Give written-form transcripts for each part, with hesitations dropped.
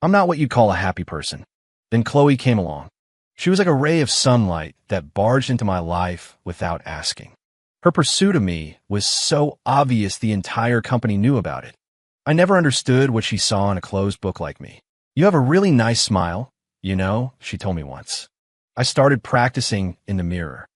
I'm not what you'd call a happy person. Then Chloe came along. She was like a ray of sunlight that barged into my life without asking. Her pursuit of me was so obvious the entire company knew about it. I never understood what she saw in a closed book like me. You have a really nice smile, she told me once. I started practicing in the mirror.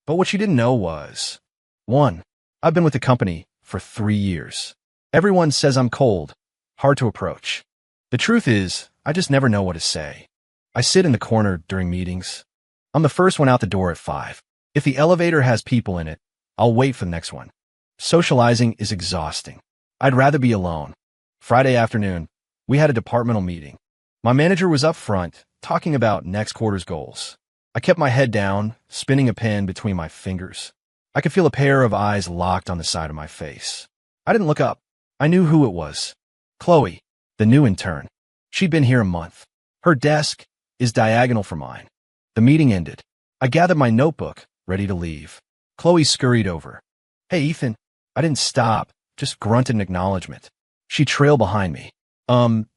But what she didn't know was, 1, I've been with the company for 3 years. Everyone says I'm cold, hard to approach. The truth is, I just never know what to say. I sit in the corner during meetings. I'm the first one out the door at 5. If the elevator has people in it, I'll wait for the next one. Socializing is exhausting. I'd rather be alone. Friday afternoon, we had a departmental meeting. My manager was up front, talking about next quarter's goals. I kept my head down, spinning a pen between my fingers. I could feel a pair of eyes locked on the side of my face. I didn't look up. I knew who it was. Chloe, the new intern. She'd been here a month. Her desk is diagonal from mine. The meeting ended. I gathered my notebook, ready to leave. Chloe scurried over. Hey, Ethan. I didn't stop, just grunted in acknowledgement. She trailed behind me.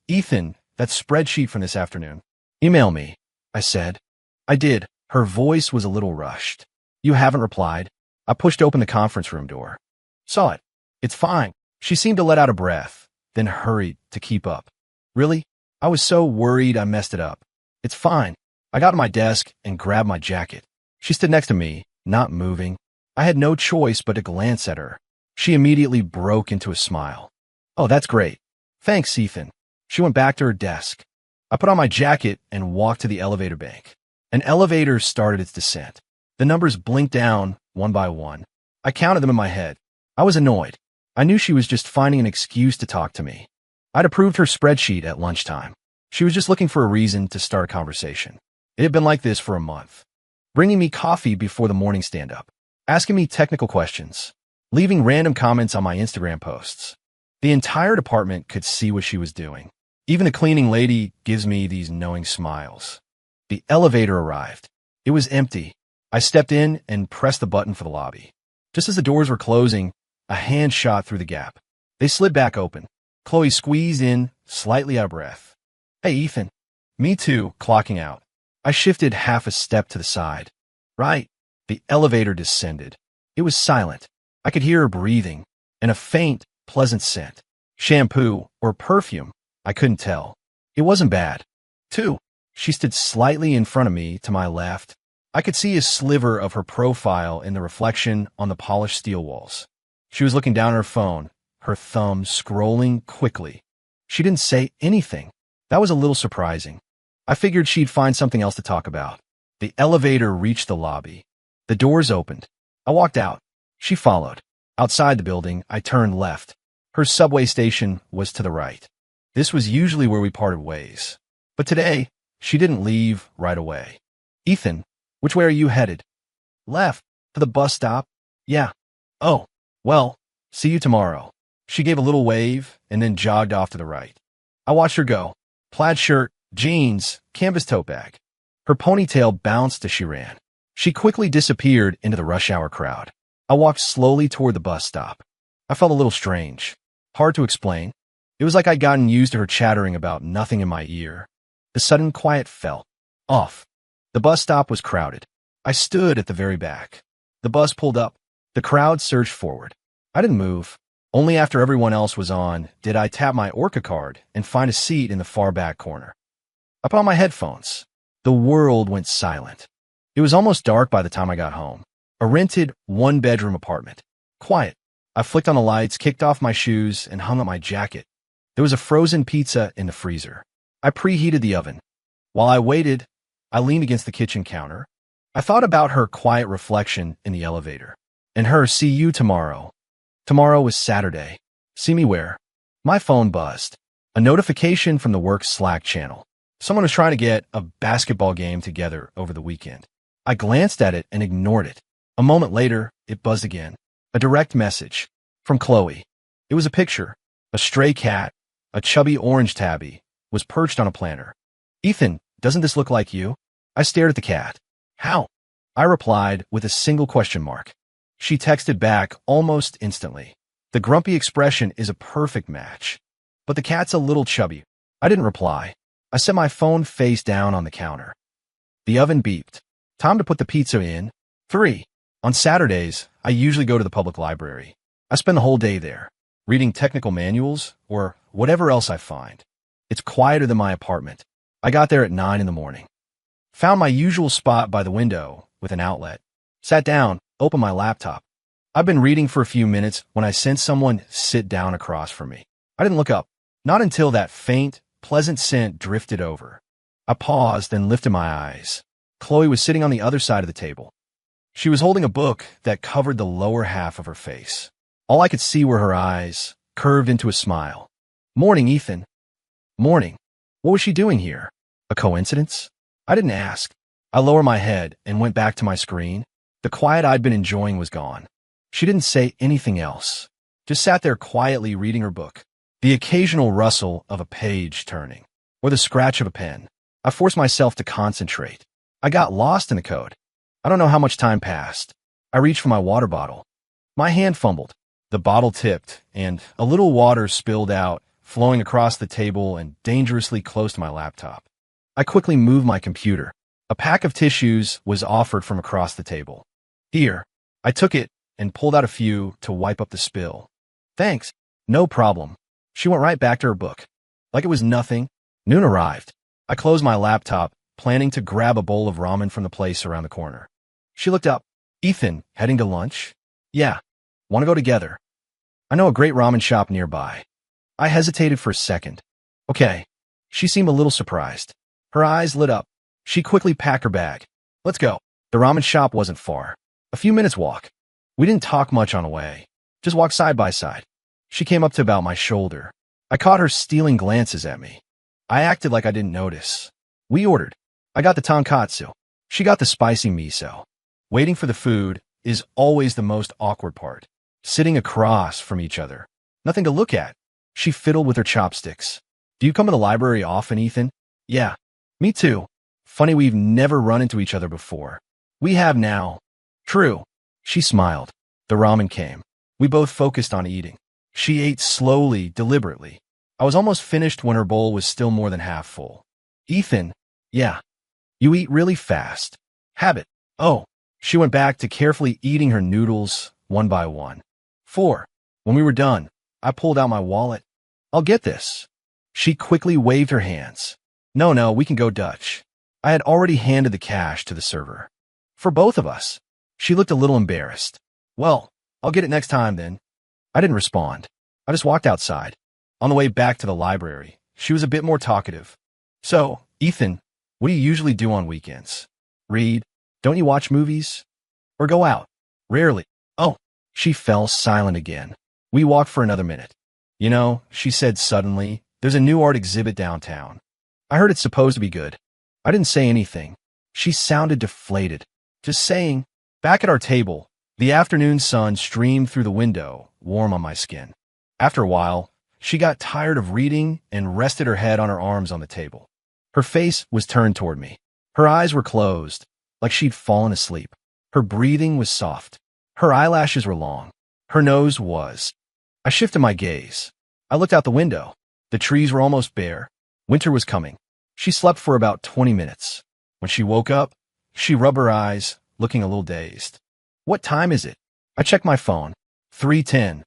Ethan, that spreadsheet from this afternoon. Email me, I said. I did. Her voice was a little rushed. You haven't replied. I pushed open the conference room door. Saw it. It's fine. She seemed to let out a breath, then hurried to keep up. Really? I was so worried I messed it up. It's fine. I got to my desk and grabbed my jacket. She stood next to me, not moving. I had no choice but to glance at her. She immediately broke into a smile. Oh, that's great. Thanks, Ethan. She went back to her desk. I put on my jacket and walked to the elevator bank. An elevator started its descent. The numbers blinked down one by one. I counted them in my head. I was annoyed. I knew she was just finding an excuse to talk to me. I'd approved her spreadsheet at lunchtime. She was just looking for a reason to start a conversation. It had been like this for a month. Bringing me coffee before the morning stand-up. Asking me technical questions. Leaving random comments on my Instagram posts. The entire department could see what she was doing. Even the cleaning lady gives me these knowing smiles. The elevator arrived. It was empty. I stepped in and pressed the button for the lobby. Just as the doors were closing, a hand shot through the gap. They slid back open. Chloe squeezed in, slightly out of breath. Hey, Ethan. Me too, clocking out. I shifted half a step to the side. Right. The elevator descended. It was silent. I could hear her breathing, and a faint, pleasant scent. Shampoo or perfume, I couldn't tell. It wasn't bad. 2. She stood slightly in front of me to my left. I could see a sliver of her profile in the reflection on the polished steel walls. She was looking down at her phone, her thumb scrolling quickly. She didn't say anything. That was a little surprising. I figured she'd find something else to talk about. The elevator reached the lobby. The doors opened. I walked out. She followed. Outside the building, I turned left. Her subway station was to the right. This was usually where we parted ways. But today, she didn't leave right away. Ethan, which way are you headed? Left. To the bus stop? Yeah. Oh, well, see you tomorrow. She gave a little wave and then jogged off to the right. I watched her go. Plaid shirt, jeans, canvas tote bag. Her ponytail bounced as she ran. She quickly disappeared into the rush hour crowd. I walked slowly toward the bus stop. I felt a little strange. Hard to explain. It was like I'd gotten used to her chattering about nothing in my ear. The sudden quiet fell off. The bus stop was crowded. I stood at the very back. The bus pulled up. The crowd surged forward. I didn't move. Only after everyone else was on did I tap my Orca card and find a seat in the far back corner. I put on my headphones. The world went silent. It was almost dark by the time I got home. A rented one-bedroom apartment. Quiet. I flicked on the lights, kicked off my shoes, and hung up my jacket. There was a frozen pizza in the freezer. I preheated the oven. While I waited, I leaned against the kitchen counter. I thought about her quiet reflection in the elevator. And her see you tomorrow. Tomorrow was Saturday. See me where? My phone buzzed. A notification from the work Slack channel. Someone was trying to get a basketball game together over the weekend. I glanced at it and ignored it. A moment later, it buzzed again. A direct message. From Chloe. It was a picture. A stray cat, a chubby orange tabby, was perched on a planter. Ethan, doesn't this look like you? I stared at the cat. How? I replied with a single question mark. She texted back almost instantly. The grumpy expression is a perfect match. But the cat's a little chubby. I didn't reply. I set my phone face down on the counter. The oven beeped. Time to put the pizza in. 3. On Saturdays, I usually go to the public library. I spend the whole day there, reading technical manuals or whatever else I find. It's quieter than my apartment. I got there at 9 in the morning. Found my usual spot by the window with an outlet. Sat down, opened my laptop. I've been reading for a few minutes when I sensed someone sit down across from me. I didn't look up, not until that faint, pleasant scent drifted over. I paused and lifted my eyes. Chloe was sitting on the other side of the table. She was holding a book that covered the lower half of her face. All I could see were her eyes, curved into a smile. "Morning, Ethan." "Morning." What was she doing here? A coincidence? I didn't ask. I lowered my head and went back to my screen. The quiet I'd been enjoying was gone. She didn't say anything else. Just sat there quietly reading her book. The occasional rustle of a page turning, or the scratch of a pen. I forced myself to concentrate. I got lost in the code. I don't know how much time passed. I reached for my water bottle. My hand fumbled. The bottle tipped, and a little water spilled out, flowing across the table and dangerously close to my laptop. I quickly moved my computer. A pack of tissues was offered from across the table. "Here." I took it and pulled out a few to wipe up the spill. "Thanks." "No problem." She went right back to her book. Like it was nothing. Noon arrived. I closed my laptop, planning to grab a bowl of ramen from the place around the corner. She looked up. "Ethan, heading to lunch?" "Yeah. Want to go together?" "I know a great ramen shop nearby." I hesitated for a second. "Okay." She seemed a little surprised. Her eyes lit up. She quickly packed her bag. "Let's go." The ramen shop wasn't far. A few minutes walk. We didn't talk much on the way. Just walked side by side. She came up to about my shoulder. I caught her stealing glances at me. I acted like I didn't notice. We ordered. I got the tonkatsu. She got the spicy miso. Waiting for the food is always the most awkward part. Sitting across from each other. Nothing to look at. She fiddled with her chopsticks. "Do you come to the library often, Ethan?" "Yeah." "Me too. Funny we've never run into each other before." "We have now." "True." She smiled. The ramen came. We both focused on eating. She ate slowly, deliberately. I was almost finished when her bowl was still more than half full. "Ethan." "Yeah." "You eat really fast." "Habit." "Oh." She went back to carefully eating her noodles one by one. 4. When we were done, I pulled out my wallet. "I'll get this." She quickly waved her hands. No, we can go Dutch." I had already handed the cash to the server. "For both of us." She looked a little embarrassed. "Well, I'll get it next time then." I didn't respond. I just walked outside. On the way back to the library, she was a bit more talkative. "So, Ethan, what do you usually do on weekends?" "Read." "Don't you watch movies?" "Or go out?" "Rarely." "Oh." She fell silent again. We walked for another minute. "You know," she said suddenly, "there's a new art exhibit downtown. I heard it's supposed to be good." I didn't say anything. She sounded deflated. Just saying. Back at our table, the afternoon sun streamed through the window, warm on my skin. After a while, she got tired of reading and rested her head on her arms on the table. Her face was turned toward me. Her eyes were closed, like she'd fallen asleep. Her breathing was soft. Her eyelashes were long. Her nose was. I shifted my gaze. I looked out the window. The trees were almost bare. Winter was coming. She slept for about 20 minutes. When she woke up, she rubbed her eyes, looking a little dazed. "What time is it?" I checked my phone. 3:10.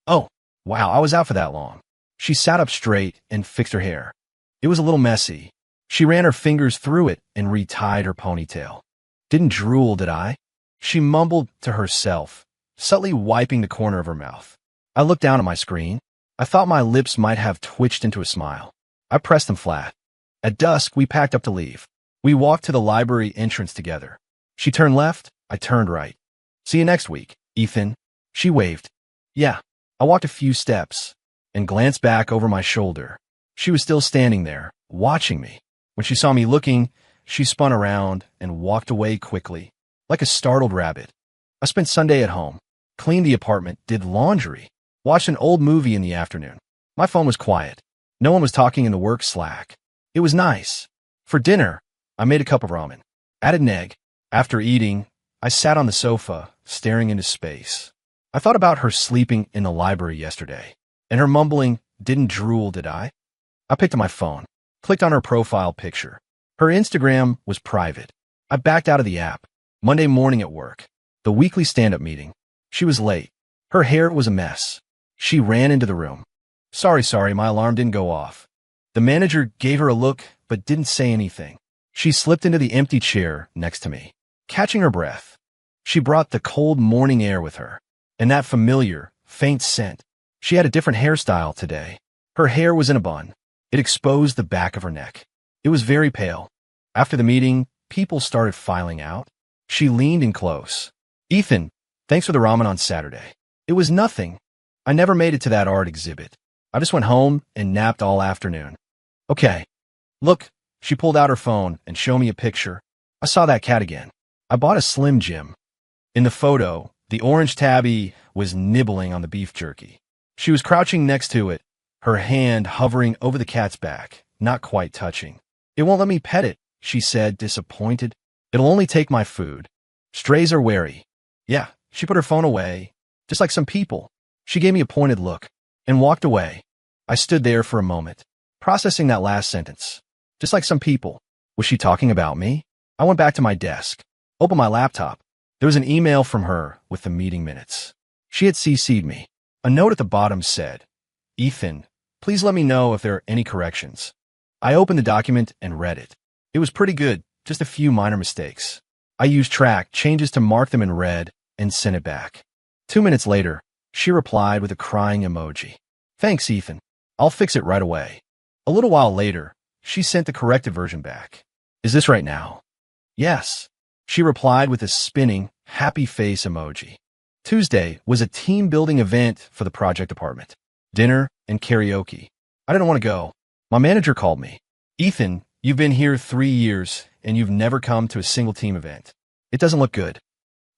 "Oh, wow, I was out for that long." She sat up straight and fixed her hair. It was a little messy. She ran her fingers through it and retied her ponytail. "Didn't drool, did I?" She mumbled to herself, subtly wiping the corner of her mouth. I looked down at my screen. I thought my lips might have twitched into a smile. I pressed them flat. At dusk, we packed up to leave. We walked to the library entrance together. She turned left, I turned right. "See you next week, Ethan." She waved. "Yeah." I walked a few steps and glanced back over my shoulder. She was still standing there, watching me. When she saw me looking, she spun around and walked away quickly, like a startled rabbit. I spent Sunday at home, cleaned the apartment, did laundry, watched an old movie in the afternoon. My phone was quiet. No one was talking in the work Slack. It was nice. For dinner, I made a cup of ramen, added an egg. After eating, I sat on the sofa, staring into space. I thought about her sleeping in the library yesterday, and her mumbling, "Didn't drool, did I?" I picked up my phone. Clicked on her profile picture. Her Instagram was private. I backed out of the app. Monday morning at work. The weekly stand-up meeting. She was late. Her hair was a mess. She ran into the room. Sorry, my alarm didn't go off. The manager gave her a look, but didn't say anything. She slipped into the empty chair next to me, catching her breath. She brought the cold morning air with her, and that familiar, faint scent. She had a different hairstyle today. Her hair was in a bun. It exposed the back of her neck. It was very pale. After the meeting, people started filing out. She leaned in close. Ethan, thanks for the ramen on Saturday. It was nothing. I never made it to that art exhibit. I just went home and napped all afternoon. Okay. Look, she pulled out her phone and showed me a picture. I saw that cat again. I bought a Slim Jim. In the photo, the orange tabby was nibbling on the beef jerky. She was crouching next to it, her hand hovering over the cat's back, not quite touching. It won't let me pet it, she said, disappointed. It'll only take my food. Strays are wary. Yeah, she put her phone away, just like some people. She gave me a pointed look and walked away. I stood there for a moment, processing that last sentence. Just like some people. Was she talking about me? I went back to my desk, opened my laptop. There was an email from her with the meeting minutes. She had CC'd me. A note at the bottom said, Ethan, please let me know if there are any corrections. I opened the document and read it. It was pretty good, just a few minor mistakes. I used track changes to mark them in red and sent it back. 2 minutes later, she replied with a crying emoji. Thanks, Ethan. I'll fix it right away. A little while later, she sent the corrected version back. Is this right now? Yes. She replied with a spinning, happy face emoji. Tuesday was a team-building event for the project department. Dinner and karaoke. I didn't want to go. My manager called me. Ethan, you've been here 3 years, and you've never come to a single team event. It doesn't look good.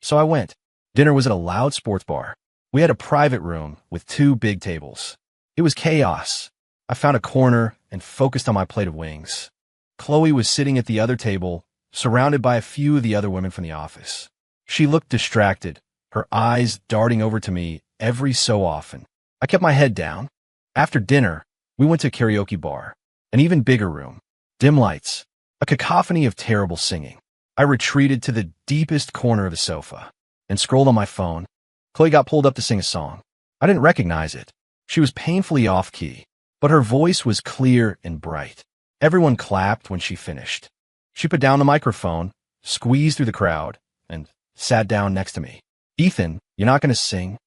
So I went. Dinner was at a loud sports bar. We had a private room with 2 big tables. It was chaos. I found a corner and focused on my plate of wings. Chloe was sitting at the other table, surrounded by a few of the other women from the office. She looked distracted, her eyes darting over to me every so often. I kept my head down. After dinner, we went to a karaoke bar, an even bigger room, dim lights, a cacophony of terrible singing. I retreated to the deepest corner of the sofa and scrolled on my phone. Chloe got pulled up to sing a song. I didn't recognize it. She was painfully off-key, but her voice was clear and bright. Everyone clapped when she finished. She put down the microphone, squeezed through the crowd, and sat down next to me. Ethan, you're not going to sing?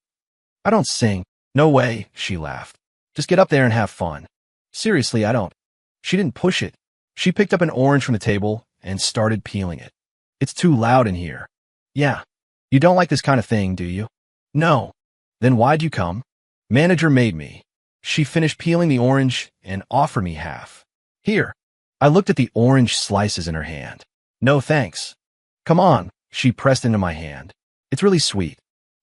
I don't sing. No way, she laughed. Just get up there and have fun. Seriously, I don't. She didn't push it. She picked up an orange from the table and started peeling it. It's too loud in here. Yeah. You don't like this kind of thing, do you? No. Then why'd you come? Manager made me. She finished peeling the orange and offered me half. Here. I looked at the orange slices in her hand. No thanks. Come on, she pressed into my hand. It's really sweet.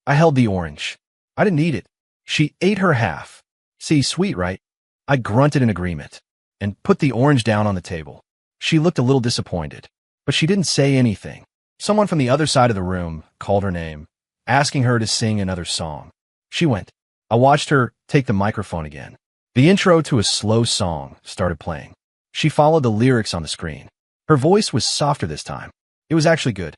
I held the orange. I didn't eat it. She ate her half. See, sweet, right? I grunted in agreement and put the orange down on the table. She looked a little disappointed, but she didn't say anything. Someone from the other side of the room called her name, asking her to sing another song. She went. I watched her take the microphone again. The intro to a slow song started playing. She followed the lyrics on the screen. Her voice was softer this time. It was actually good.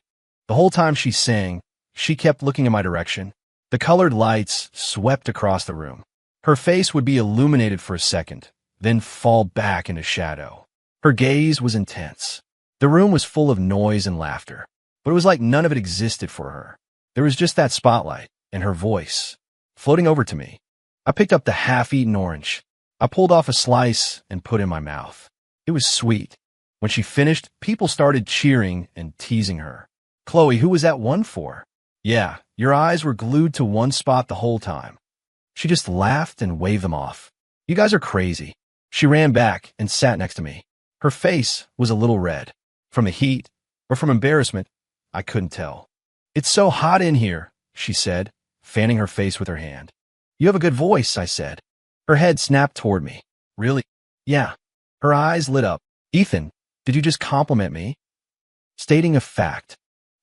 The whole time she sang, she kept looking in my direction. The colored lights swept across the room. Her face would be illuminated for a second, then fall back into shadow. Her gaze was intense. The room was full of noise and laughter, but it was like none of it existed for her. There was just that spotlight and her voice floating over to me. I picked up the half-eaten orange. I pulled off a slice and put it in my mouth. It was sweet. When she finished, people started cheering and teasing her. Chloe, who was that one for? Yeah, your eyes were glued to one spot the whole time. She just laughed and waved them off. You guys are crazy. She ran back and sat next to me. Her face was a little red. From the heat or from embarrassment, I couldn't tell. It's so hot in here, she said, fanning her face with her hand. You have a good voice, I said. Her head snapped toward me. Really? Yeah. Her eyes lit up. Ethan, did you just compliment me? Stating a fact.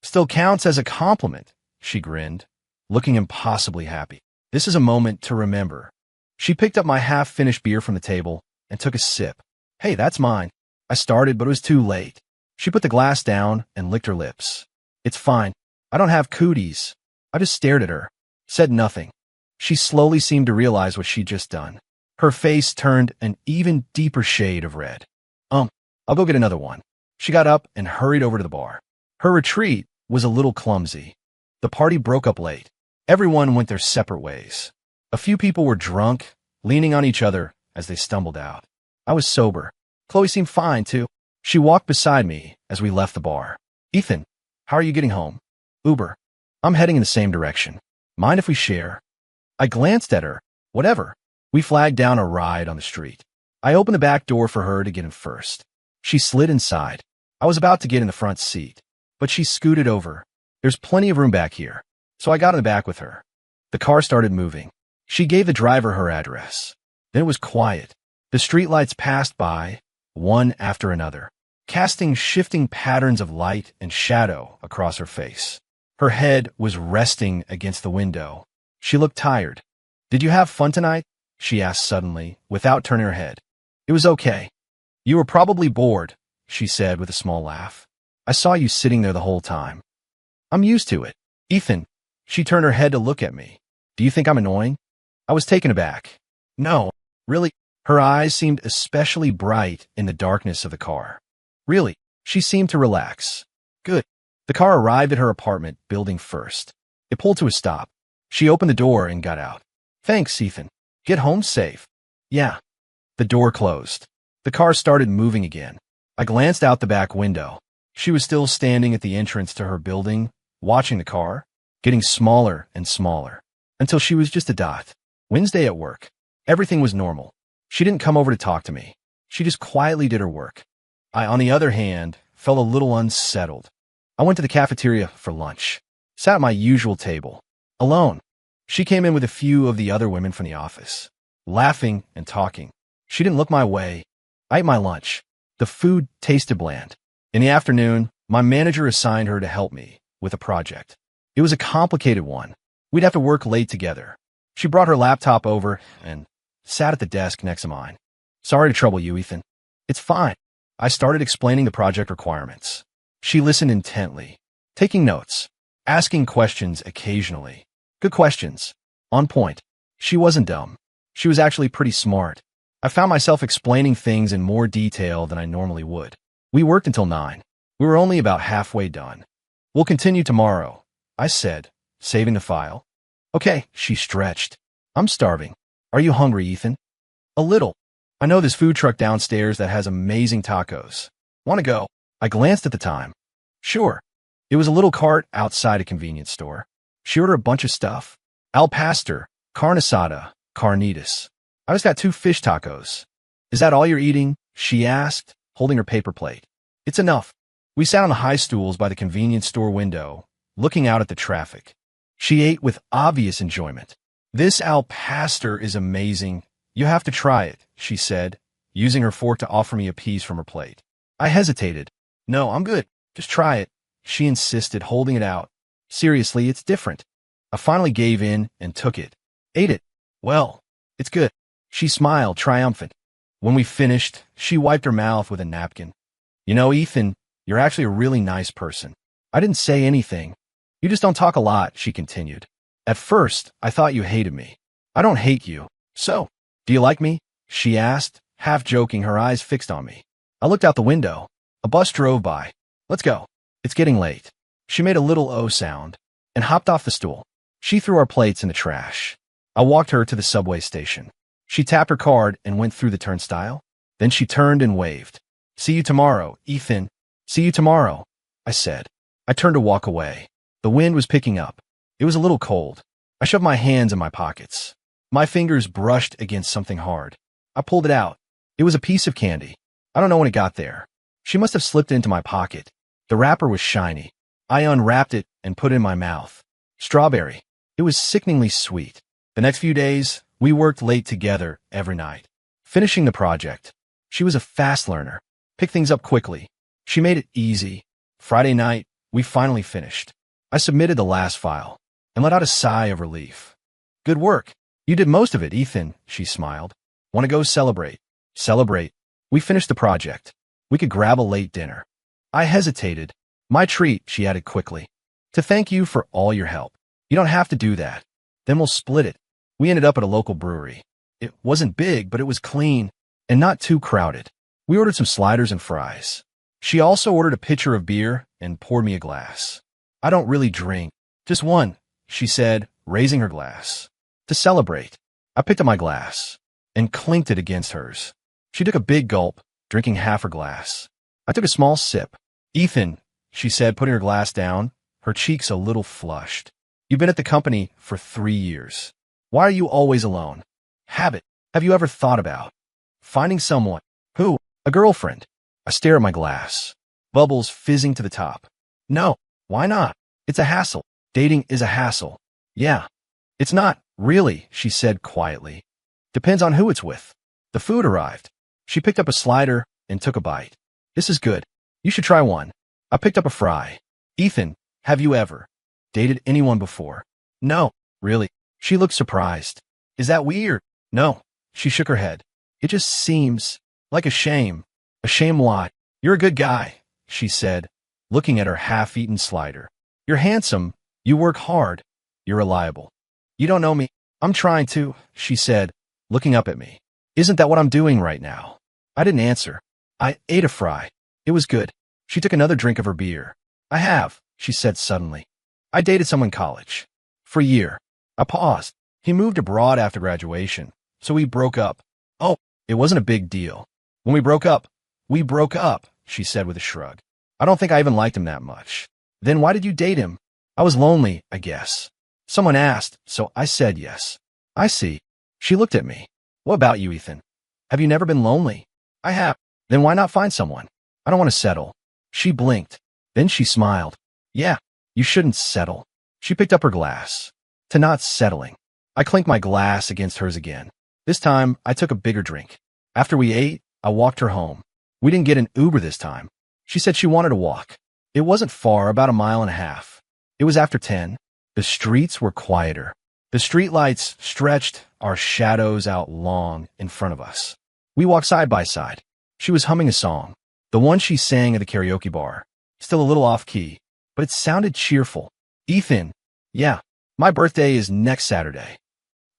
Still counts as a compliment, she grinned, looking impossibly happy. This is a moment to remember. She picked up my half-finished beer from the table and took a sip. Hey, that's mine. I started, but it was too late. She put the glass down and licked her lips. It's fine. I don't have cooties. I just stared at her, said nothing. She slowly seemed to realize what she'd just done. Her face turned an even deeper shade of red. I'll go get another one. She got up and hurried over to the bar. Her retreat was a little clumsy. The party broke up late. Everyone went their separate ways. A few people were drunk, leaning on each other as they stumbled out. I was sober. Chloe seemed fine, too. She walked beside me as we left the bar. Ethan, how are you getting home? Uber. I'm heading in the same direction. Mind if we share? I glanced at her. Whatever. We flagged down a ride on the street. I opened the back door for her to get in first. She slid inside. I was about to get in the front seat, but she scooted over. There's plenty of room back here, so I got in the back with her. The car started moving. She gave the driver her address. Then it was quiet. The streetlights passed by, one after another, casting shifting patterns of light and shadow across her face. Her head was resting against the window. She looked tired. Did you have fun tonight? She asked suddenly, without turning her head. It was okay. You were probably bored, she said with a small laugh. I saw you sitting there the whole time. I'm used to it. Ethan, she turned her head to look at me. Do you think I'm annoying? I was taken aback. No, really. Her eyes seemed especially bright in the darkness of the car. Really, she seemed to relax. Good. The car arrived at her apartment building first. It pulled to a stop. She opened the door and got out. Thanks, Ethan. Get home safe. Yeah. The door closed. The car started moving again. I glanced out the back window. She was still standing at the entrance to her building, watching the car, getting smaller and smaller, until she was just a dot. Wednesday at work. Everything was normal. She didn't come over to talk to me. She just quietly did her work. I, on the other hand, felt a little unsettled. I went to the cafeteria for lunch. Sat at my usual table. Alone. She came in with a few of the other women from the office, laughing and talking. She didn't look my way. I ate my lunch. The food tasted bland. In the afternoon, my manager assigned her to help me with a project. It was a complicated one. We'd have to work late together. She brought her laptop over and sat at the desk next to mine. Sorry to trouble you, Ethan. It's fine. I started explaining the project requirements. She listened intently, taking notes, asking questions occasionally. Good questions. On point. She wasn't dumb. She was actually pretty smart. I found myself explaining things in more detail than I normally would. We worked until 9. We were only about halfway done. We'll continue tomorrow, I said, saving the file. Okay, she stretched. I'm starving. Are you hungry, Ethan? A little. I know this food truck downstairs that has amazing tacos. Want to go? I glanced at the time. Sure. It was a little cart outside a convenience store. She ordered a bunch of stuff. Al pastor, carne asada, carnitas. I just got 2 fish tacos. Is that all you're eating? She asked, holding her paper plate. It's enough. We sat on the high stools by the convenience store window, looking out at the traffic. She ate with obvious enjoyment. This al pastor is amazing. You have to try it, she said, using her fork to offer me a piece from her plate. I hesitated. No, I'm good. Just try it. She insisted, holding it out. Seriously, it's different. I finally gave in and took it. Ate it. Well, it's good. She smiled, triumphant. When we finished, she wiped her mouth with a napkin. You know, Ethan, you're actually a really nice person. I didn't say anything. You just don't talk a lot, she continued. At first, I thought you hated me. I don't hate you. So, do you like me? She asked, half joking, her eyes fixed on me. I looked out the window. A bus drove by. Let's go. It's getting late. She made a little O sound and hopped off the stool. She threw our plates in the trash. I walked her to the subway station. She tapped her card and went through the turnstile. Then she turned and waved. See you tomorrow, Ethan. See you tomorrow, I said. I turned to walk away. The wind was picking up. It was a little cold. I shoved my hands in my pockets. My fingers brushed against something hard. I pulled it out. It was a piece of candy. I don't know when it got there. She must have slipped it into my pocket. The wrapper was shiny. I unwrapped it and put it in my mouth. Strawberry. It was sickeningly sweet. The next few days, we worked late together every night, finishing the project. She was a fast learner, picked things up quickly. She made it easy. Friday night, we finally finished. I submitted the last file and let out a sigh of relief. Good work. You did most of it, Ethan, she smiled. Want to go celebrate? Celebrate? We finished the project. We could grab a late dinner. I hesitated. My treat, she added quickly. To thank you for all your help. You don't have to do that. Then we'll split it. We ended up at a local brewery. It wasn't big, but it was clean and not too crowded. We ordered some sliders and fries. She also ordered a pitcher of beer and poured me a glass. I don't really drink. Just one, she said, raising her glass. To celebrate, I picked up my glass and clinked it against hers. She took a big gulp, drinking half her glass. I took a small sip. Ethan, she said, putting her glass down, her cheeks a little flushed. You've been at the company for 3 years. Why are you always alone? Habit. Have you ever thought about finding someone? Who? A girlfriend. I stare at my glass. Bubbles fizzing to the top. No. Why not? It's a hassle. Dating is a hassle. Yeah. It's not, really, she said quietly. Depends on who it's with. The food arrived. She picked up a slider and took a bite. This is good. You should try one. I picked up a fry. Ethan, have you ever dated anyone before? No, really. She looked surprised. Is that weird? No. She shook her head. It just seems like a shame. A shame what? You're a good guy, she said, looking at her half-eaten slider. You're handsome. You work hard. You're reliable. You don't know me. I'm trying to, she said, looking up at me. Isn't that what I'm doing right now? I didn't answer. I ate a fry. It was good. She took another drink of her beer. I have, she said suddenly. I dated someone in college. For a year. I paused. He moved abroad after graduation, so we broke up. Oh, it wasn't a big deal. When we broke up, she said with a shrug. I don't think I even liked him that much. Then why did you date him? I was lonely, I guess. Someone asked, so I said yes. I see. She looked at me. What about you, Ethan? Have you never been lonely? I have. Then why not find someone? I don't want to settle. She blinked. Then she smiled. Yeah, you shouldn't settle. She picked up her glass. To not settling. I clinked my glass against hers again. This time, I took a bigger drink. After we ate, I walked her home. We didn't get an Uber this time. She said she wanted to walk. It wasn't far, about 1.5 miles. It was after 10. The streets were quieter. The streetlights stretched our shadows out long in front of us. We walked side by side. She was humming a song, the one she sang at the karaoke bar. Still a little off-key, but it sounded cheerful. Ethan, yeah, my birthday is next Saturday.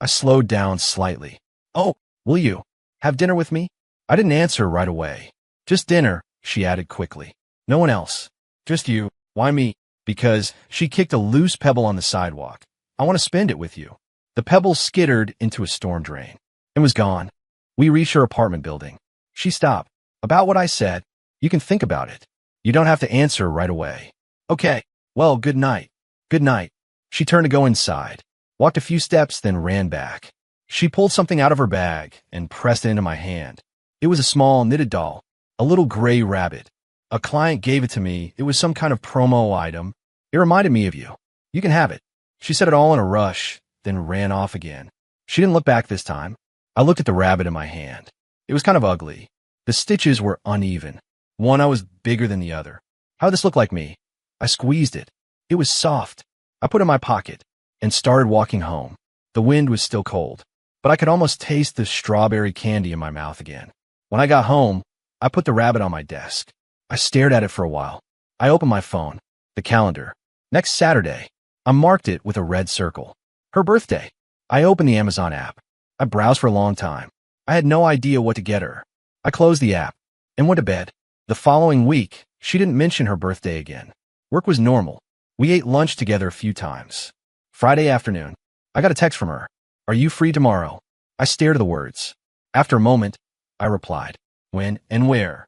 I slowed down slightly. Oh, will you have dinner with me? I didn't answer right away. Just dinner, she added quickly. No one else. Just you. Why me? Because she kicked a loose pebble on the sidewalk. I want to spend it with you. The pebble skittered into a storm drain and was gone. We reached her apartment building. She stopped. About what I said, you can think about it. You don't have to answer right away. Okay. Well, good night. Good night. She turned to go inside, walked a few steps, then ran back. She pulled something out of her bag and pressed it into my hand. It was a small knitted doll, a little gray rabbit. A client gave it to me. It was some kind of promo item. It reminded me of you. You can have it. She said it all in a rush, then ran off again. She didn't look back this time. I looked at the rabbit in my hand. It was kind of ugly. The stitches were uneven. One eye was bigger than the other. How did this look like me? I squeezed it. It was soft. I put it in my pocket and started walking home. The wind was still cold, but I could almost taste the strawberry candy in my mouth again. When I got home, I put the rabbit on my desk. I stared at it for a while. I opened my phone, the calendar. Next Saturday. I marked it with a red circle. Her birthday. I opened the Amazon app. I browsed for a long time. I had no idea what to get her. I closed the app and went to bed. The following week, she didn't mention her birthday again. Work was normal. We ate lunch together a few times. Friday afternoon, I got a text from her. Are you free tomorrow? I stared at the words. After a moment, I replied. When and where?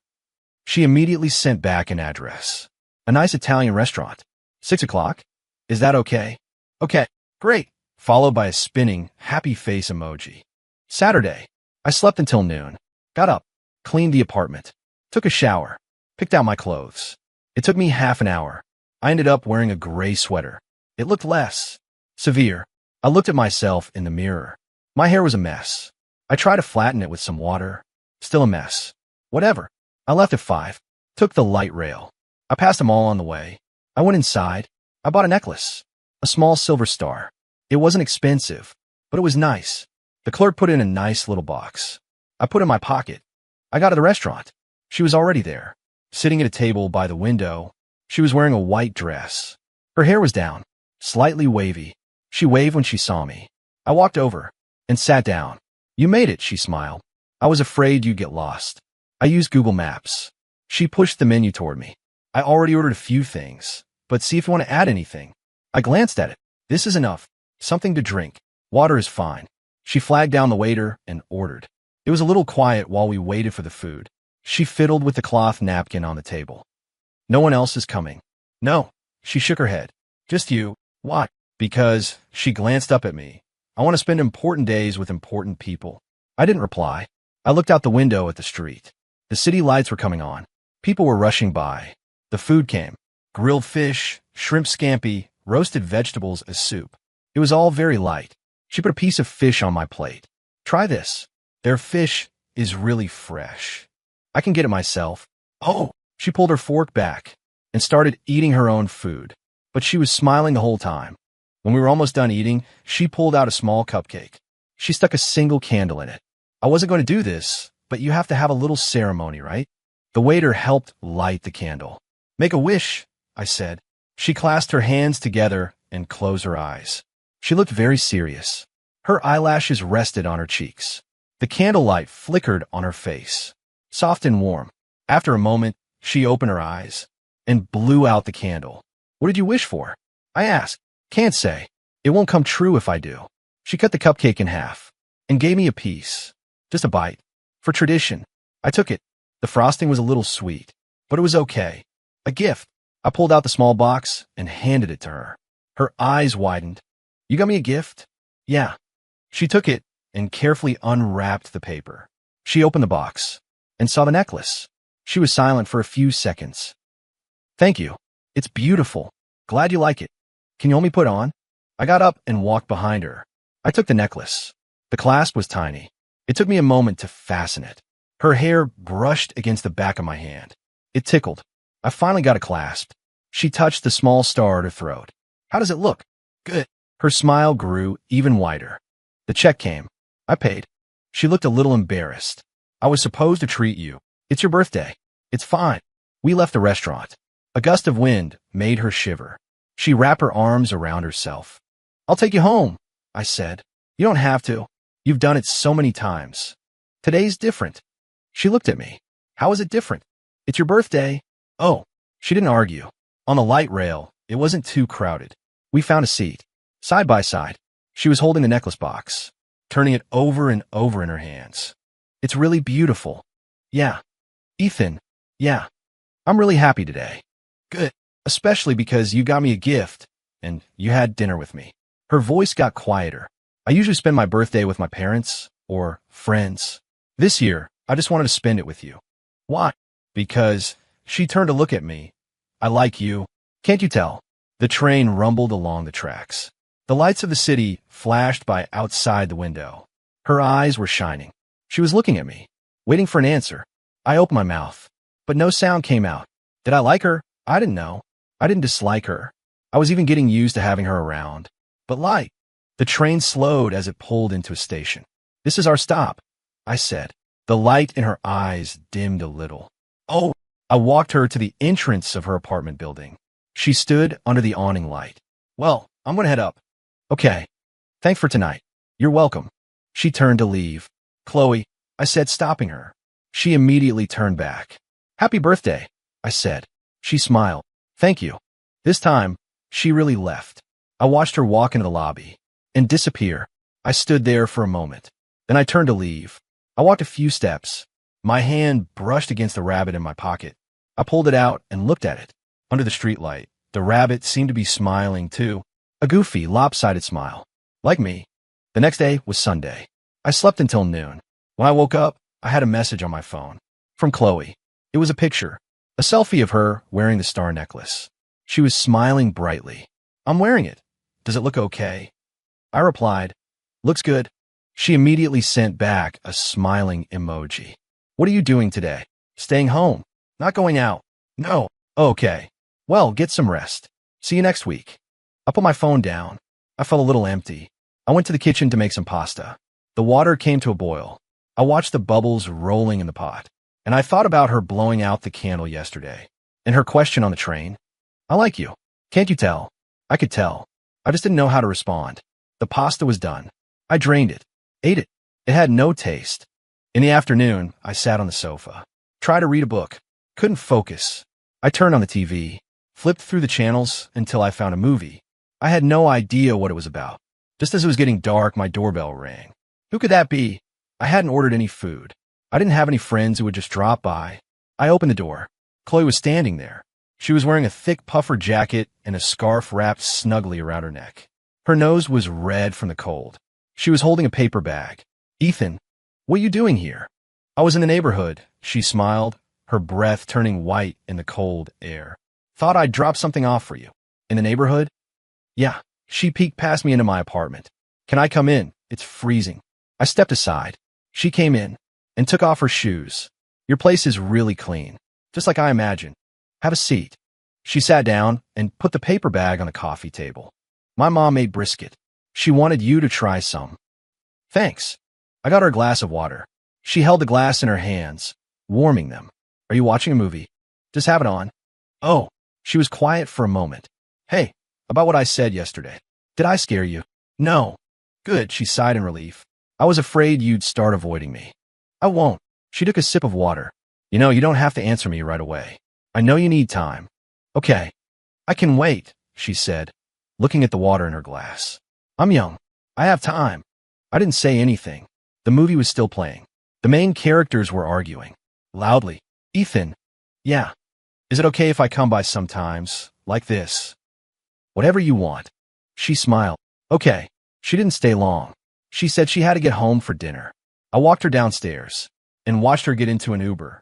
She immediately sent back an address. A nice Italian restaurant. 6 o'clock? Is that okay? Okay, great. Followed by a spinning, happy face emoji. Saturday. I slept until noon. Got up, cleaned the apartment, took a shower, picked out my clothes. It took me half an hour. I ended up wearing a gray sweater. It looked less severe. I looked at myself in the mirror. My hair was a mess. I tried to flatten it with some water. Still a mess. Whatever. I left at 5. Took the light rail. I passed them all on the way. I went inside. I bought a necklace. A small silver star. It wasn't expensive, but it was nice. The clerk put it in a nice little box. I put it in my pocket. I got to the restaurant. She was already there, sitting at a table by the window. She was wearing a white dress. Her hair was down, slightly wavy. She waved when she saw me. I walked over and sat down. You made it, she smiled. I was afraid you'd get lost. I used Google Maps. She pushed the menu toward me. I already ordered a few things, but see if you want to add anything. I glanced at it. This is enough. Something to drink. Water is fine. She flagged down the waiter and ordered. It was a little quiet while we waited for the food. She fiddled with the cloth napkin on the table. No one else is coming. No. She shook her head. Just you. Why? Because, she glanced up at me. I want to spend important days with important people. I didn't reply. I looked out the window at the street. The city lights were coming on. People were rushing by. The food came. Grilled fish, shrimp scampi, roasted vegetables as soup. It was all very light. She put a piece of fish on my plate. Try this. Their fish is really fresh. I can get it myself. Oh, she pulled her fork back and started eating her own food. But she was smiling the whole time. When we were almost done eating, she pulled out a small cupcake. She stuck a single candle in it. I wasn't going to do this, but you have to have a little ceremony, right? The waiter helped light the candle. Make a wish, I said. She clasped her hands together and closed her eyes. She looked very serious. Her eyelashes rested on her cheeks. The candlelight flickered on her face, soft and warm. After a moment, she opened her eyes and blew out the candle. What did you wish for? I asked. Can't say. It won't come true if I do. She cut the cupcake in half and gave me a piece, just a bite. For tradition, I took it. The frosting was a little sweet, but it was okay. A gift. I pulled out the small box and handed it to her. Her eyes widened. You got me a gift? Yeah. She took it and carefully unwrapped the paper. She opened the box and saw the necklace. She was silent for a few seconds. Thank you. It's beautiful. Glad you like it. Can you help me put on? I got up and walked behind her. I took the necklace. The clasp was tiny. It took me a moment to fasten it. Her hair brushed against the back of my hand. It tickled. I finally got it clasped. She touched the small star at her throat. How does it look? Good. Her smile grew even wider. The check came. I paid. She looked a little embarrassed. I was supposed to treat you. It's your birthday. It's fine. We left the restaurant. A gust of wind made her shiver. She wrapped her arms around herself. I'll take you home, I said. You don't have to. You've done it so many times. Today's different. She looked at me. How is it different? It's your birthday. Oh, she didn't argue. On the light rail, it wasn't too crowded. We found a seat. Side by side, she was holding the necklace box, turning it over and over in her hands. It's really beautiful. Yeah. Ethan. Yeah. I'm really happy today. Good. Especially because you got me a gift and you had dinner with me. Her voice got quieter. I usually spend my birthday with my parents or friends. This year, I just wanted to spend it with you. Why? Because she turned to look at me. I like you. Can't you tell? The train rumbled along the tracks. The lights of the city flashed by outside the window. Her eyes were shining. She was looking at me, waiting for an answer. I opened my mouth, but no sound came out. Did I like her? I didn't know. I didn't dislike her. I was even getting used to having her around. But light. The train slowed as it pulled into a station. This is our stop, I said. The light in her eyes dimmed a little. Oh, I walked her to the entrance of her apartment building. She stood under the awning light. Well, I'm going to head up. Okay. Thanks for tonight. You're welcome. She turned to leave. Chloe, I said, stopping her. She immediately turned back. Happy birthday, I said. She smiled. Thank you. This time, she really left. I watched her walk into the lobby and disappear. I stood there for a moment. Then I turned to leave. I walked a few steps. My hand brushed against the rabbit in my pocket. I pulled it out and looked at it. Under the streetlight, the rabbit seemed to be smiling too. A goofy, lopsided smile. Like me. The next day was Sunday. I slept until noon. When I woke up, I had a message on my phone. From Chloe. It was a picture. A selfie of her wearing the star necklace. She was smiling brightly. I'm wearing it. Does it look okay? I replied, looks good. She immediately sent back a smiling emoji. What are you doing today? Staying home. Not going out. No. Okay. Well, get some rest. See you next week. I put my phone down. I felt a little empty. I went to the kitchen to make some pasta. The water came to a boil. I watched the bubbles rolling in the pot. And I thought about her blowing out the candle yesterday. And her question on the train. I like you. Can't you tell? I could tell. I just didn't know how to respond. The pasta was done. I drained it. Ate it. It had no taste. In the afternoon, I sat on the sofa. Tried to read a book. Couldn't focus. I turned on the TV. Flipped through the channels until I found a movie. I had no idea what it was about. Just as it was getting dark, my doorbell rang. Who could that be? I hadn't ordered any food. I didn't have any friends who would just drop by. I opened the door. Chloe was standing there. She was wearing a thick puffer jacket and a scarf wrapped snugly around her neck. Her nose was red from the cold. She was holding a paper bag. Ethan, what are you doing here? I was in the neighborhood, she smiled, her breath turning white in the cold air. Thought I'd drop something off for you. In the neighborhood? Yeah. She peeked past me into my apartment. Can I come in? It's freezing. I stepped aside. She came in and took off her shoes. Your place is really clean, just like I imagined. Have a seat. She sat down and put the paper bag on the coffee table. My mom made brisket. She wanted you to try some. Thanks. I got her a glass of water. She held the glass in her hands, warming them. Are you watching a movie? Just have it on. Oh, she was quiet for a moment. Hey, about what I said yesterday. Did I scare you? No. Good, she sighed in relief. I was afraid you'd start avoiding me. I won't. She took a sip of water. You know, you don't have to answer me right away. I know you need time. Okay. I can wait, she said, looking at the water in her glass. I'm young. I have time. I didn't say anything. The movie was still playing. The main characters were arguing. Loudly. Ethan. Yeah. Is it okay if I come by sometimes, like this? Whatever you want. She smiled. Okay. She didn't stay long. She said she had to get home for dinner. I walked her downstairs and watched her get into an Uber.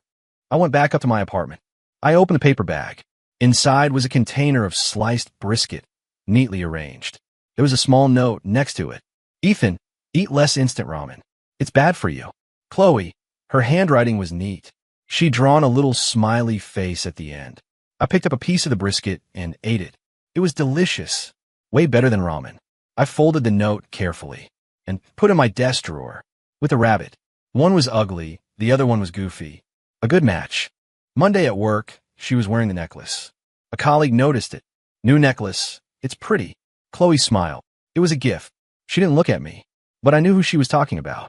I went back up to my apartment. I opened the paper bag. Inside was a container of sliced brisket, neatly arranged. There was a small note next to it. Ethan, eat less instant ramen. It's bad for you. Chloe, her handwriting was neat. She'd drawn a little smiley face at the end. I picked up a piece of the brisket and ate it. It was delicious. Way better than ramen. I folded the note carefully and put it in my desk drawer with a rabbit. One was ugly, the other one was goofy. A good match. Monday at work, she was wearing the necklace. A colleague noticed it. New necklace. It's pretty. Chloe smiled. It was a gift. She didn't look at me, but I knew who she was talking about.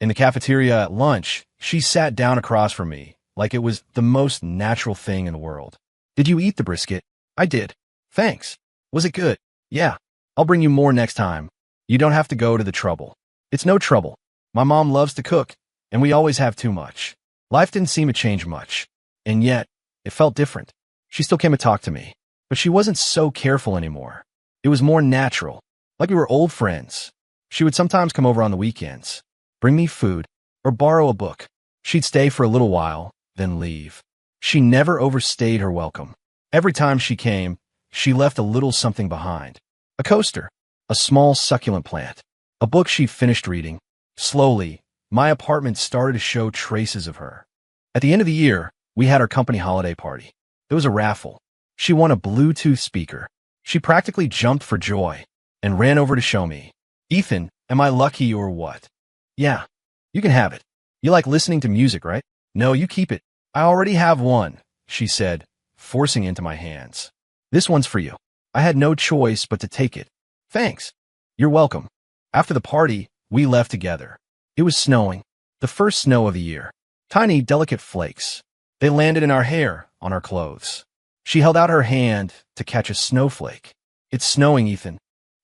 In the cafeteria at lunch, she sat down across from me like it was the most natural thing in the world. Did you eat the brisket? I did. Thanks. Was it good? Yeah. I'll bring you more next time. You don't have to go to the trouble. It's no trouble. My mom loves to cook, and we always have too much. Life didn't seem to change much, and yet it felt different. She still came to talk to me, but she wasn't so careful anymore. It was more natural, like we were old friends. She would sometimes come over on the weekends, bring me food, or borrow a book. She'd stay for a little while, then leave. She never overstayed her welcome. Every time she came, she left a little something behind. A coaster, a small succulent plant, a book she'd finished reading. Slowly, my apartment started to show traces of her. At the end of the year, we had our company holiday party. There was a raffle. She won a Bluetooth speaker. She practically jumped for joy and ran over to show me. Ethan, am I lucky or what? Yeah, you can have it. You like listening to music, right? No, you keep it. I already have one, she said, forcing it into my hands. This one's for you. I had no choice but to take it. Thanks. You're welcome. After the party, we left together. It was snowing, the first snow of the year. Tiny, delicate flakes. They landed in our hair, on our clothes. She held out her hand to catch a snowflake. It's snowing, Ethan.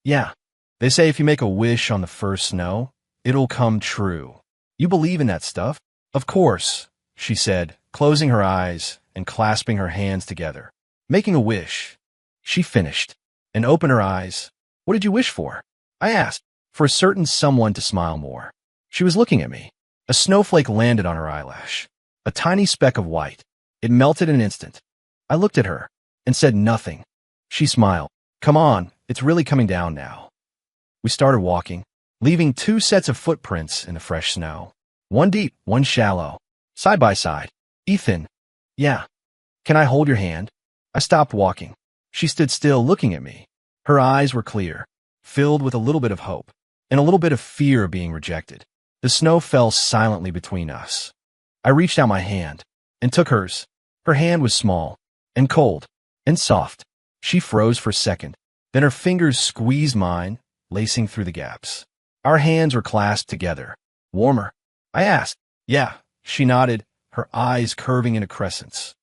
Yeah. They say if you make a wish on the first snow, it'll come true. You believe in that stuff? Of course, she said, closing her eyes and clasping her hands together. Making a wish. She finished and opened her eyes. What did you wish for? I asked. For a certain someone to smile more. She was looking at me. A snowflake landed on her eyelash. A tiny speck of white. It melted in an instant. I looked at her and said nothing. She smiled. Come on, it's really coming down now. We started walking, leaving 2 sets of footprints in the fresh snow. One deep, one shallow. Side by side. Ethan. Yeah. Can I hold your hand? I stopped walking. She stood still looking at me. Her eyes were clear, filled with a little bit of hope and a little bit of fear of being rejected. The snow fell silently between us. I reached out my hand. and took hers. Her hand was small and cold and soft. She froze for a second. Then her fingers squeezed mine, lacing through the gaps. Our hands were clasped together. Warmer? I asked. Yeah, she nodded, her eyes curving into crescents.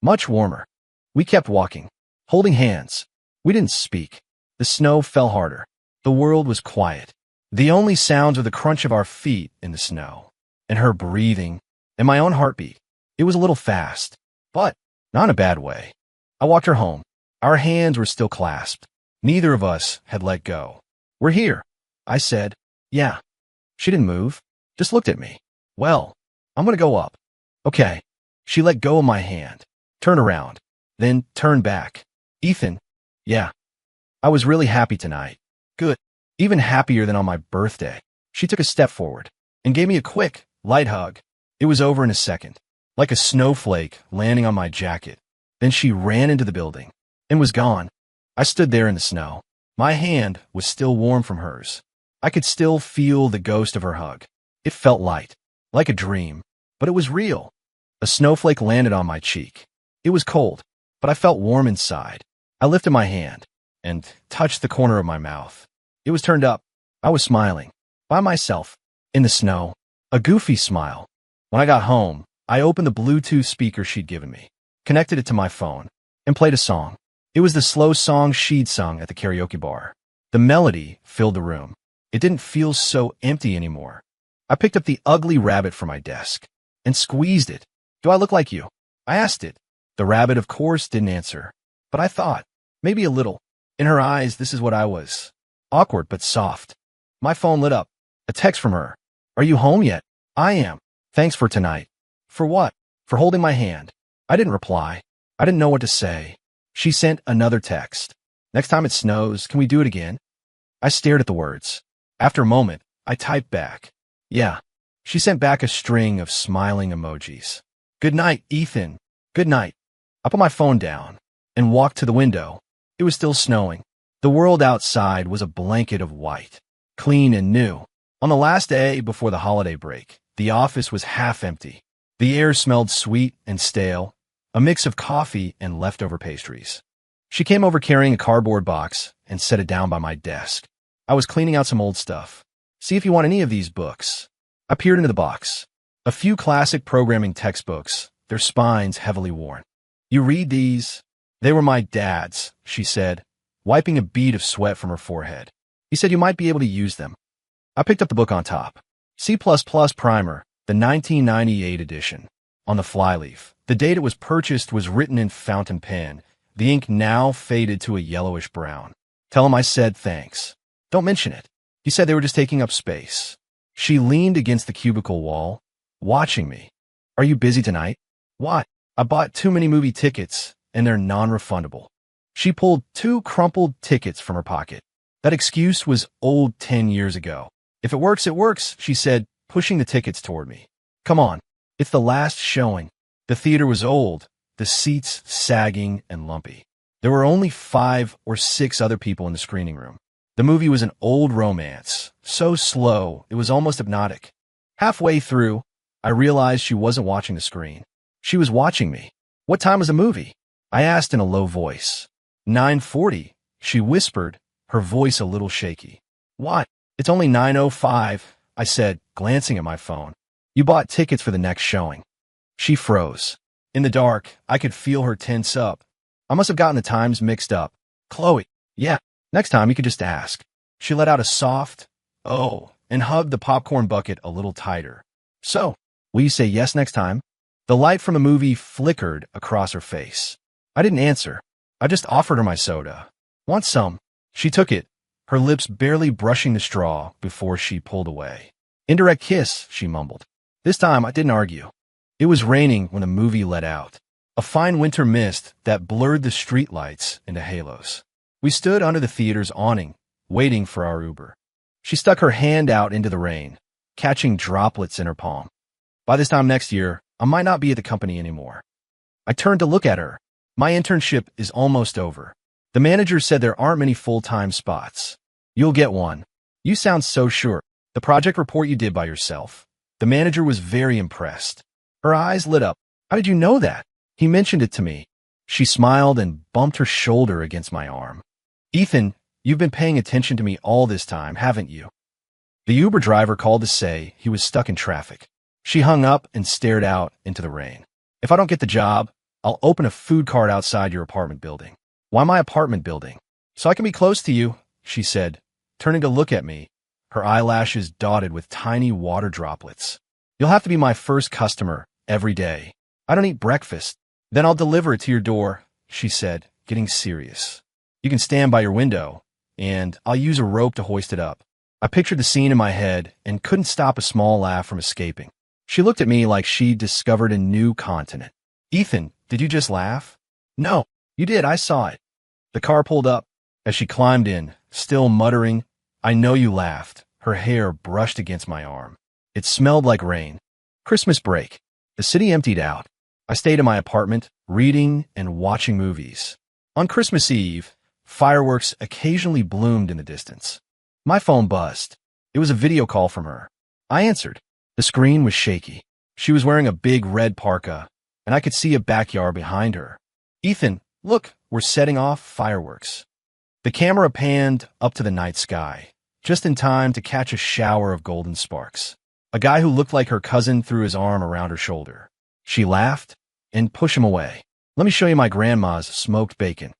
Much warmer. We kept walking, holding hands. We didn't speak. The snow fell harder. The world was quiet. The only sounds were the crunch of our feet in the snow, and her breathing, and my own heartbeat. It was a little fast, but not in a bad way. I walked her home. Our hands were still clasped. Neither of us had let go. We're here, I said. Yeah. She didn't move, just looked at me. Well, I'm gonna go up. Okay. She let go of my hand, turned around, then turned back. Ethan. Yeah. I was really happy tonight. Good. Even happier than on my birthday. She took a step forward and gave me a quick, light hug. It was over in a second, like a snowflake landing on my jacket. Then she ran into the building and was gone. I stood there in the snow. My hand was still warm from hers. I could still feel the ghost of her hug. It felt light, like a dream, but it was real. A snowflake landed on my cheek. It was cold, but I felt warm inside. I lifted my hand and touched the corner of my mouth. It was turned up. I was smiling, by myself, in the snow, a goofy smile. When I got home, I opened the Bluetooth speaker she'd given me, connected it to my phone, and played a song. It was the slow song she'd sung at the karaoke bar. The melody filled the room. It didn't feel so empty anymore. I picked up the ugly rabbit from my desk and squeezed it. Do I look like you? I asked it. The rabbit, of course, didn't answer. But I thought, maybe a little. In her eyes, this is what I was. Awkward but soft. My phone lit up. A text from her. Are you home yet? I am. Thanks for tonight. For what? For holding my hand. I didn't reply. I didn't know what to say. She sent another text. Next time it snows, can we do it again? I stared at the words. After a moment, I typed back. Yeah. She sent back a string of smiling emojis. Good night, Ethan. Good night. I put my phone down and walked to the window. It was still snowing. The world outside was a blanket of white, clean and new. On the last day before the holiday break, the office was half empty. The air smelled sweet and stale, a mix of coffee and leftover pastries. She came over carrying a cardboard box and set it down by my desk. I was cleaning out some old stuff. See if you want any of these books. I peered into the box. A few classic programming textbooks, their spines heavily worn. You read these? They were my dad's, she said, wiping a bead of sweat from her forehead. He said you might be able to use them. I picked up the book on top. C++ Primer, the 1998 edition. On the flyleaf, the date it was purchased was written in fountain pen. The ink now faded to a yellowish brown. Tell him I said thanks. Don't mention it. He said they were just taking up space. She leaned against the cubicle wall, watching me. Are you busy tonight? What? I bought too many movie tickets, and they're non-refundable. She pulled 2 crumpled tickets from her pocket. That excuse was old 10 years ago. If it works, it works, she said, pushing the tickets toward me. Come on. It's the last showing. The theater was old, the seats sagging and lumpy. There were only 5 or 6 other people in the screening room. The movie was an old romance, so slow it was almost hypnotic. Halfway through, I realized she wasn't watching the screen. She was watching me. What time was the movie? I asked in a low voice. 9:40, she whispered, her voice a little shaky. What? It's only 9:05, I said, glancing at my phone. You bought tickets for the next showing. She froze. In the dark, I could feel her tense up. I must have gotten the times mixed up. Chloe. Yeah. Next time you could just ask. She let out a soft, oh, and hugged the popcorn bucket a little tighter. So, will you say yes next time? The light from the movie flickered across her face. I didn't answer. I just offered her my soda. Want some? She took it, her lips barely brushing the straw before she pulled away. Indirect kiss, she mumbled. This time I didn't argue. It was raining when the movie let out. A fine winter mist that blurred the streetlights into halos. We stood under the theater's awning, waiting for our Uber. She stuck her hand out into the rain, catching droplets in her palm. By this time next year, I might not be at the company anymore. I turned to look at her. My internship is almost over. The manager said there aren't many full-time spots. You'll get one. You sound so sure. The project report you did by yourself. The manager was very impressed. Her eyes lit up. How did you know that? He mentioned it to me. She smiled and bumped her shoulder against my arm. Ethan, you've been paying attention to me all this time, haven't you? The Uber driver called to say he was stuck in traffic. She hung up and stared out into the rain. If I don't get the job, I'll open a food cart outside your apartment building. Why my apartment building? So I can be close to you, she said, turning to look at me, her eyelashes dotted with tiny water droplets. You'll have to be my first customer every day. I don't eat breakfast. Then I'll deliver it to your door, she said, getting serious. You can stand by your window, and I'll use a rope to hoist it up. I pictured the scene in my head and couldn't stop a small laugh from escaping. She looked at me like she'd discovered a new continent. Ethan, did you just laugh? No, you did, I saw it. The car pulled up. As she climbed in, still muttering, I know you laughed. Her hair brushed against my arm. It smelled like rain. Christmas break. The city emptied out. I stayed in my apartment, reading and watching movies. On Christmas Eve, fireworks occasionally bloomed in the distance. My phone buzzed. It was a video call from her. I answered. The screen was shaky. She was wearing a big red parka, and I could see a backyard behind her. Ethan, look, we're setting off fireworks. The camera panned up to the night sky, just in time to catch a shower of golden sparks. A guy who looked like her cousin threw his arm around her shoulder. She laughed and pushed him away. Let me show you my grandma's smoked bacon.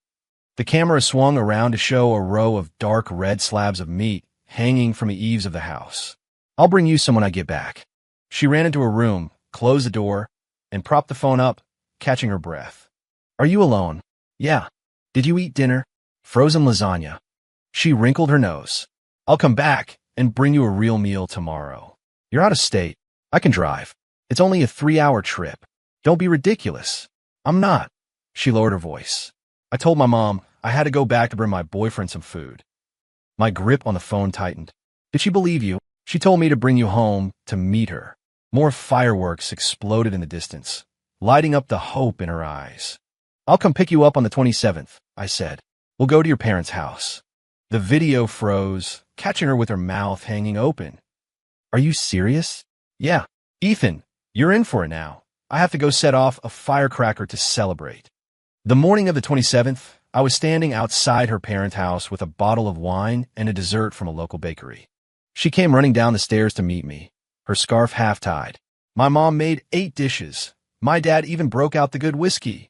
The camera swung around to show a row of dark red slabs of meat hanging from the eaves of the house. I'll bring you some when I get back. She ran into her room, closed the door, and propped the phone up, catching her breath. Are you alone? Yeah. Did you eat dinner? Frozen lasagna. She wrinkled her nose. I'll come back and bring you a real meal tomorrow. You're out of state. I can drive. It's only a 3-hour trip. Don't be ridiculous. I'm not. She lowered her voice. I told my mom I had to go back to bring my boyfriend some food. My grip on the phone tightened. Did she believe you? She told me to bring you home to meet her. More fireworks exploded in the distance, lighting up the hope in her eyes. I'll come pick you up on the 27th, I said. We'll go to your parents' house. The video froze, catching her with her mouth hanging open. Are you serious? Yeah. Ethan, you're in for it now. I have to go set off a firecracker to celebrate. The morning of the 27th, I was standing outside her parents' house with a bottle of wine and a dessert from a local bakery. She came running down the stairs to meet me, her scarf half-tied. My mom made 8 dishes. My dad even broke out the good whiskey.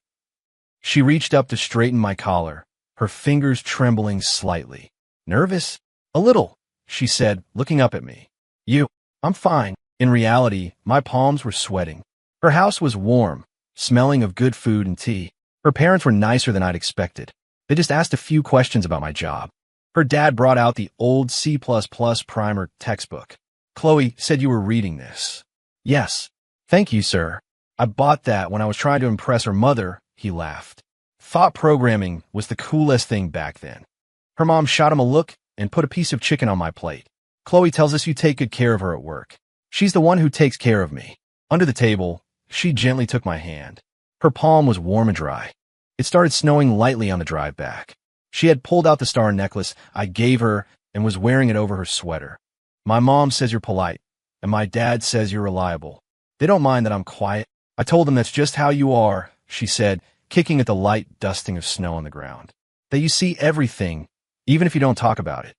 She reached up to straighten my collar, her fingers trembling slightly. Nervous? A little, she said, looking up at me. I'm fine. In reality, my palms were sweating. Her house was warm, smelling of good food and tea. Her parents were nicer than I'd expected. They just asked a few questions about my job. Her dad brought out the old C++ primer textbook. Chloe said you were reading this. Yes. Thank you, sir. I bought that when I was trying to impress her mother, he laughed. Thought programming was the coolest thing back then. Her mom shot him a look and put a piece of chicken on my plate. Chloe tells us you take good care of her at work. She's the one who takes care of me. Under the table, she gently took my hand. Her palm was warm and dry. It started snowing lightly on the drive back. She had pulled out the star necklace I gave her and was wearing it over her sweater. My mom says you're polite, and my dad says you're reliable. They don't mind that I'm quiet. I told them that's just how you are, she said, kicking at the light dusting of snow on the ground. That you see everything, even if you don't talk about it.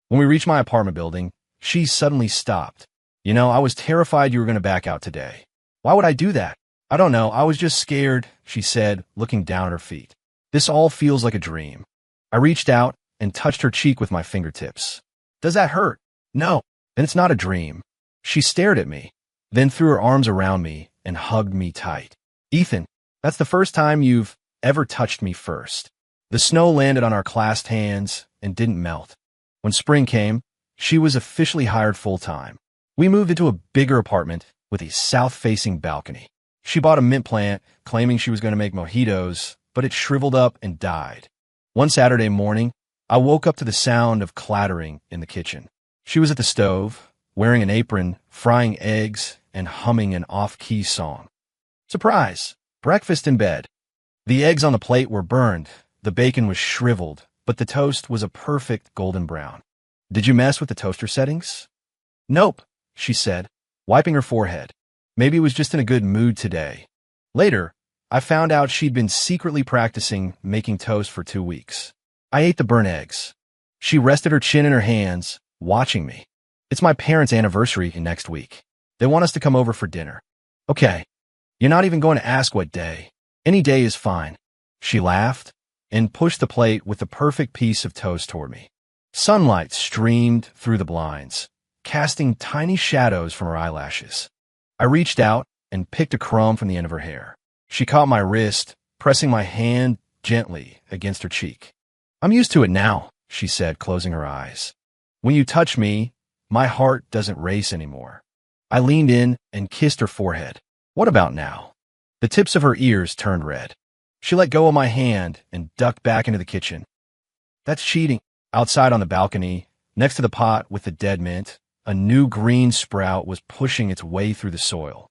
When we reached my apartment building, she suddenly stopped. You know, I was terrified you were going to back out today. Why would I do that? I don't know. I was just scared, she said, looking down at her feet. This all feels like a dream. I reached out and touched her cheek with my fingertips. Does that hurt? No, then it's not a dream. She stared at me, then threw her arms around me and hugged me tight. Ethan, that's the first time you've ever touched me first. The snow landed on our clasped hands and didn't melt. When spring came, she was officially hired full-time. We moved into a bigger apartment with a south-facing balcony. She bought a mint plant, claiming she was going to make mojitos, but it shriveled up and died. One Saturday morning, I woke up to the sound of clattering in the kitchen. She was at the stove, wearing an apron, frying eggs, and humming an off-key song. Surprise! Breakfast in bed. The eggs on the plate were burned, the bacon was shriveled, but the toast was a perfect golden brown. Did you mess with the toaster settings? Nope, she said, wiping her forehead. Maybe it was just in a good mood today. Later, I found out she'd been secretly practicing making toast for 2 weeks. I ate the burnt eggs. She rested her chin in her hands, watching me. It's my parents' anniversary next week. They want us to come over for dinner. Okay, you're not even going to ask what day. Any day is fine. She laughed and pushed the plate with the perfect piece of toast toward me. Sunlight streamed through the blinds, casting tiny shadows from her eyelashes. I reached out and picked a crumb from the end of her hair. She caught my wrist, pressing my hand gently against her cheek. I'm used to it now, she said, closing her eyes. When you touch me, my heart doesn't race anymore. I leaned in and kissed her forehead. What about now? The tips of her ears turned red. She let go of my hand and ducked back into the kitchen. That's cheating. Outside on the balcony, next to the pot with the dead mint, a new green sprout was pushing its way through the soil.